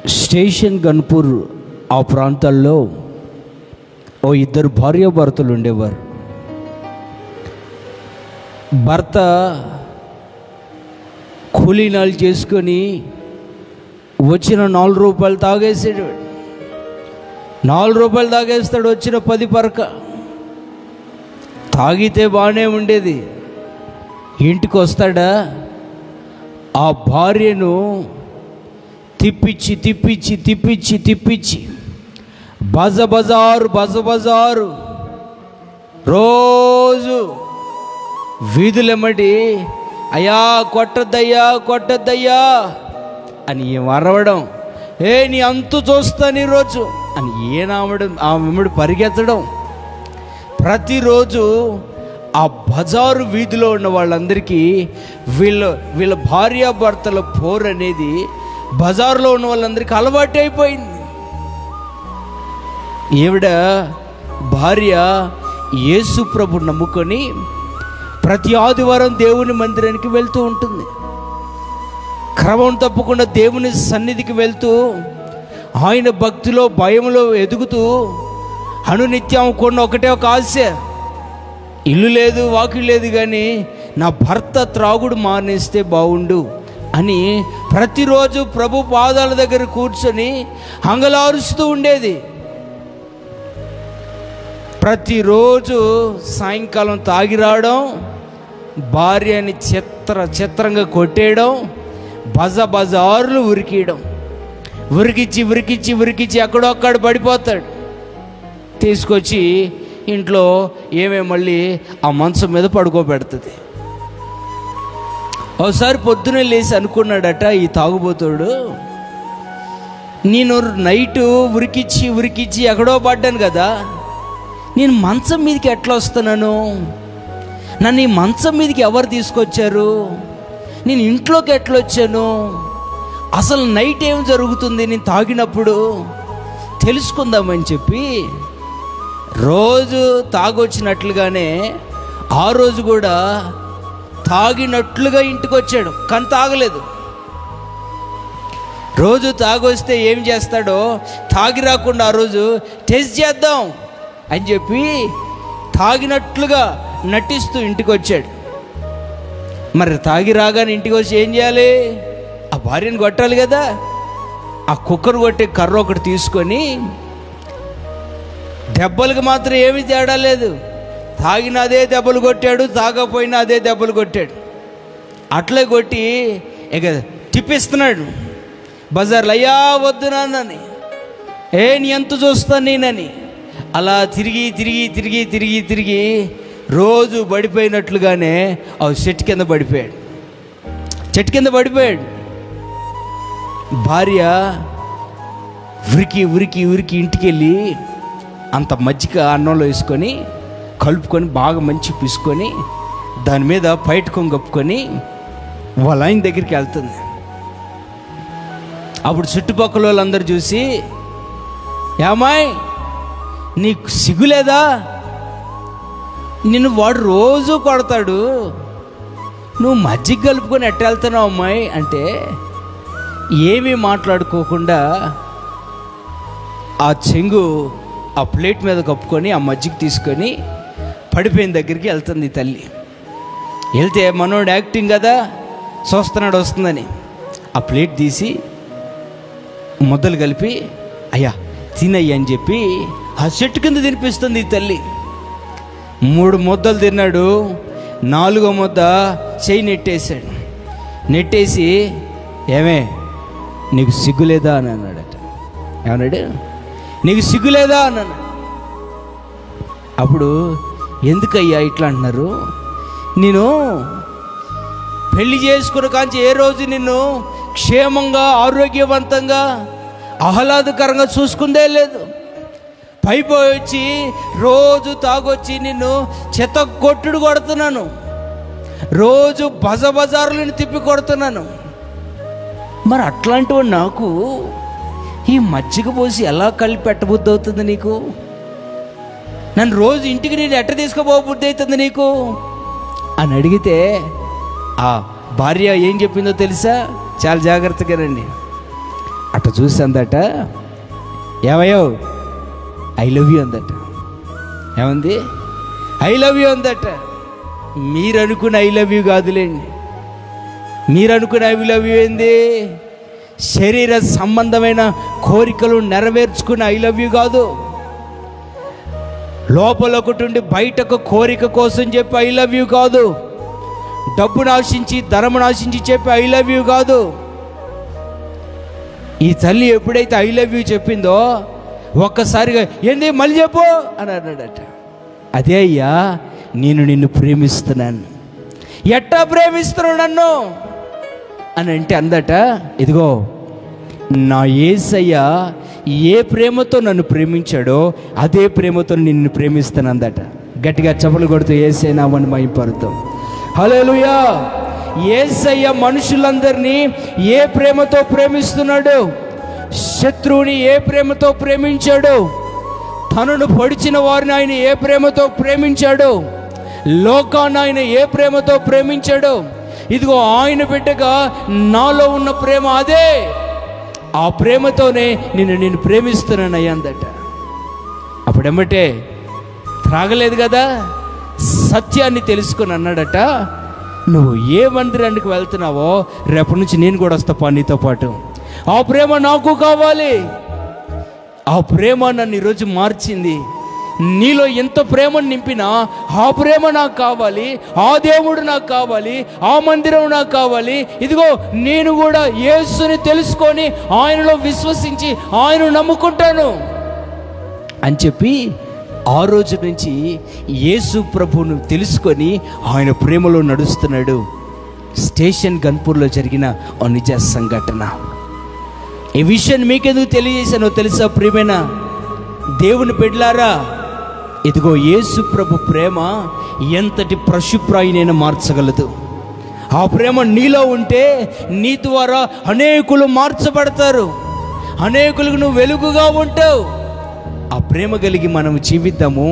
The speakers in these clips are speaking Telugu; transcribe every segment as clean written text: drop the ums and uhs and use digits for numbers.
స్టేషన్ గన్పూర్ ఆ ప్రాంతాల్లో ఓ ఇద్దరు భార్యాభర్తలు ఉండేవారు. భర్త కూలీనాలు చేసుకొని వచ్చిన 4 రూపాయలు తాగేసాడు. 4 రూపాయలు తాగేస్తాడు, వచ్చిన 10 పరక తాగితే బాగానే ఉండేది. ఇంటికి వస్తాడా, ఆ భార్యను తిప్పించి తిప్పించి తిప్పించి తిప్పించి బజబజారు రోజు వీధులెమ్మటి అయ్యా కొట్టద్దయ్యా అని అరవడం, నీ అంతు చూస్తాను ఈరోజు అని ఆమెడు పరిగెత్తడం. ప్రతిరోజు ఆ బజారు వీధిలో ఉన్న వాళ్ళందరికీ వీళ్ళ భార్యాభర్తల పోరు అనేది బజారులో ఉన్న వాళ్ళందరికీ అలవాటు అయిపోయింది. ఈవిడ భార్య యేసు ప్రభు నమ్ముకొని ప్రతి ఆదివారం దేవుని మందిరానికి వెళ్తూ ఉంటుంది. క్రమం తప్పకుండా దేవుని సన్నిధికి వెళ్తూ ఆయన భక్తిలో భయంలో ఎదుగుతూ అనునిత్యం కొన్న ఒకటే ఒక ఆశ, ఇల్లు లేదు వాకిలు లేదు కానీ నా భర్త త్రాగుడు మానేస్తే బాగుండు అని ప్రతిరోజు ప్రభు పాదాల దగ్గర కూర్చొని హంగలారుస్తూ ఉండేది. ప్రతిరోజు సాయంకాలం తాగి రావడం, భార్యని చిత్రంగా కొట్టేయడం, బజారులు ఉరికియడం, ఉరికిచ్చి అక్కడొక్కడ పడిపోతాడు. తీసుకొచ్చి ఇంట్లో మళ్ళీ ఆ మంచం మీద పడుకోబెడుతుంది. ఒకసారి పొద్దునే లేచి అనుకున్నాడట, ఈ తాగుబోతాడు, నేను నైటు ఉరికిచ్చి ఎక్కడో పడ్డాను కదా, నేను మంచం మీదకి ఎట్లా వస్తున్నాను, నన్ను ఈ మంచం మీదకి ఎవరు తీసుకొచ్చారు, నేను ఇంట్లోకి ఎట్లా వచ్చాను, అసలు నైట్ ఏం జరుగుతుంది నేను తాగినప్పుడు తెలుసుకుందామని చెప్పి రోజు తాగొచ్చినట్లుగానే ఆ రోజు కూడా తాగినట్లుగా ఇంటికి వచ్చాడు, కానీ తాగలేదు. రోజు తాగొస్తే ఏం చేస్తాడో తాగి రాకుండా ఆ రోజు టెస్ట్ చేద్దాం అని చెప్పి తాగినట్లుగా నటిస్తూ ఇంటికి వచ్చాడు. మరి తాగి రాగానే ఇంటికి వచ్చి ఏం చేయాలి, ఆ భార్యను కొట్టాలి కదా. ఆ కుక్కరు కొట్టే కర్ర ఒకటి తీసుకొని, దెబ్బలకు మాత్రం ఏమీ తేడా లేదు, తాగిన అదే దెబ్బలు కొట్టాడు, తాగపోయినా అదే దెబ్బలు కొట్టాడు. అట్లే కొట్టి ఇక తిప్పిస్తున్నాడు బజార్లో, అయ్యా వద్దు నాన్నని, నీ ఎంత చూస్తాను నేనని. అలా తిరిగి రోజు పడిపోయినట్లుగానే ఆ చెట్టు కింద పడిపోయాడు. భార్య ఉరికి ఇంటికి వెళ్ళి అంత మజ్జిగ అన్నంలో వేసుకొని కలుపుకొని బాగా మంచి పిసుకొని దాని మీద పైటకొని కప్పుకొని వాళ్ళ ఆయన దగ్గరికి వెళ్తుంది. అప్పుడు చుట్టుపక్కల వాళ్ళందరూ చూసి, ఏమాయ్ నీకు సిగ్గులేదా, నిన్ను వాడు రోజు కొడతాడు, నువ్వు మజ్జిగ కలుపుకొని ఎట్ట వెళ్తున్నావు అమ్మాయి అంటే, ఏమీ మాట్లాడుకోకుండా ఆ చెంగు ఆ ప్లేట్ మీద కప్పుకొని ఆ మజ్జిగ తీసుకొని పడిపోయిన దగ్గరికి వెళ్తుంది తల్లి. వెళ్తే మనోడు యాక్టింగ్ కదా, చూస్తున్నాడు వస్తుందని ఆ ప్లేట్ తీసి ముద్దలు కలిపి అయ్యా తినయ్య అని చెప్పి ఆ చెట్టు కింద తినిపిస్తుంది ఈ తల్లి. 3 ముద్దలు తిన్నాడు, 4వ ముద్ద చెయ్యి నెట్టేసి ఏమే నీకు సిగ్గులేదా అని అన్నాడట. ఏమన్నాడు, నీకు సిగ్గులేదా అన్నాడు. అప్పుడు ఎందుకయ్యా ఇట్లా అంటున్నారు, నేను పెళ్లి చేసుకున్న కాంచి ఏ రోజు నిన్ను క్షేమంగా ఆరోగ్యవంతంగా ఆహ్లాదకరంగా చూసుకుందే లేదు, పైపోయి వచ్చి రోజు తాగొచ్చి నిన్ను చెత్త కొట్టుడు కొడుతున్నాను, రోజు బజారులను తిప్పి కొడుతున్నాను. మరి అట్లాంటివి నాకు ఈ మజ్జిగ పోసి ఎలా కలిపి పెట్టబుద్ధి అవుతుంది నీకు, నన్ను రోజు ఇంటికి నేను ఎట్ట తీసుకోబోబుద్ధి అవుతుంది నీకు అని అడిగితే ఆ భార్య ఏం చెప్పిందో తెలుసా, చాలా జాగ్రత్తగానండి. అటు చూసి అందట, ఏమయ్యో ఐ లవ్ యూ అందట. ఏమంది? ఐ లవ్ యూ అందట. మీరు అనుకున్న ఐ లవ్ యూ కాదులేండి. మీరు అనుకున్న ఐ లవ్ యూ ఏంది? శరీర సంబంధమైన కోరికలు నెరవేర్చుకున్న ఐ లవ్ యూ కాదు. లోపల ఒకటి ఉండి బయటకు కోరిక కోసం చెప్పి ఐ లవ్ యూ కాదు. డబ్బును ఆశించి ధనమును ఆశించి చెప్పి ఐ లవ్ యూ కాదు. ఈ తల్లి ఎప్పుడైతే ఐ లవ్ యూ చెప్పిందో ఒక్కసారిగా ఏంది మళ్ళీ చెప్పు అని అన్నాడట. అదే అయ్యా, నేను నిన్ను ప్రేమిస్తున్నాను. ఎట్టా ప్రేమిస్తున్నావు నన్ను అని అంటే అందట, ఇదిగో నా యేసయ్య ఏ ప్రేమతో నన్ను ప్రేమించాడో అదే ప్రేమతో నిన్ను ప్రేమిస్తాను అందట. గట్టిగా చప్పలు కొడుతూ యేసయ్య నామమును మహిమపరుద్దాం. హల్లెలూయా. యేసయ్య మనుషులందరినీ ఏ ప్రేమతో ప్రేమిస్తున్నాడు? శత్రువుని ఏ ప్రేమతో ప్రేమించాడు? తనను పొడిచిన వారిని ఆయన ఏ ప్రేమతో ప్రేమించాడు? లోకాన్ని ఆయన ఏ ప్రేమతో ప్రేమించాడు? ఇదిగో ఆయన బిడ్డగా నాలో ఉన్న ప్రేమ అదే. ఆ ప్రేమతోనే నేను ప్రేమిస్తున్నాను అయ్యాందట. అప్పుడేమంటే త్రాగలేదు కదా, సత్యాన్ని తెలుసుకొని అన్నాడట, నువ్వు ఏ మందిరానికి వెళ్తున్నావో రేపటి నుంచి నేను కూడా వస్తా నీతో పాటు. ఆ ప్రేమ నాకు కావాలి. ఆ ప్రేమ నన్ను ఈరోజు మార్చింది. నీలో ఎంత ప్రేమను నింపినా ఆ ప్రేమ నాకు కావాలి. ఆ దేవుడు నాకు కావాలి. ఆ మందిరం నాకు కావాలి. ఇదిగో నేను కూడా యేసుని తెలుసుకొని ఆయనలో విశ్వసించి ఆయన నమ్ముకుంటాను అని చెప్పి ఆ రోజు నుంచి యేసు ప్రభువును తెలుసుకొని ఆయన ప్రేమలో నడుస్తున్నాడు. స్టేషన్ గన్పూర్లో జరిగిన ఓ నిజ సంఘటన. ఈ విషయాన్ని మీకెందుకు తెలియజేశానో తెలుసా ప్రియమైన దేవుని బిడ్డలారా? ఇదిగో యేసు ప్రభు ప్రేమ ఎంతటి ప్రశుప్రాయినైనా మార్చగలదు. ఆ ప్రేమ నీలో ఉంటే నీ ద్వారా అనేకులు మార్చబడతారు. అనేకులకు నువ్వు వెలుగుగా ఉంటావు. ఆ ప్రేమ కలిగి మనము జీవిద్దాము.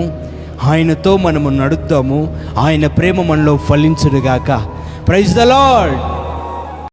ఆయనతో మనము నడుద్దాము. ఆయన ప్రేమ మనలో ఫలించునుగాక. Praise the lord.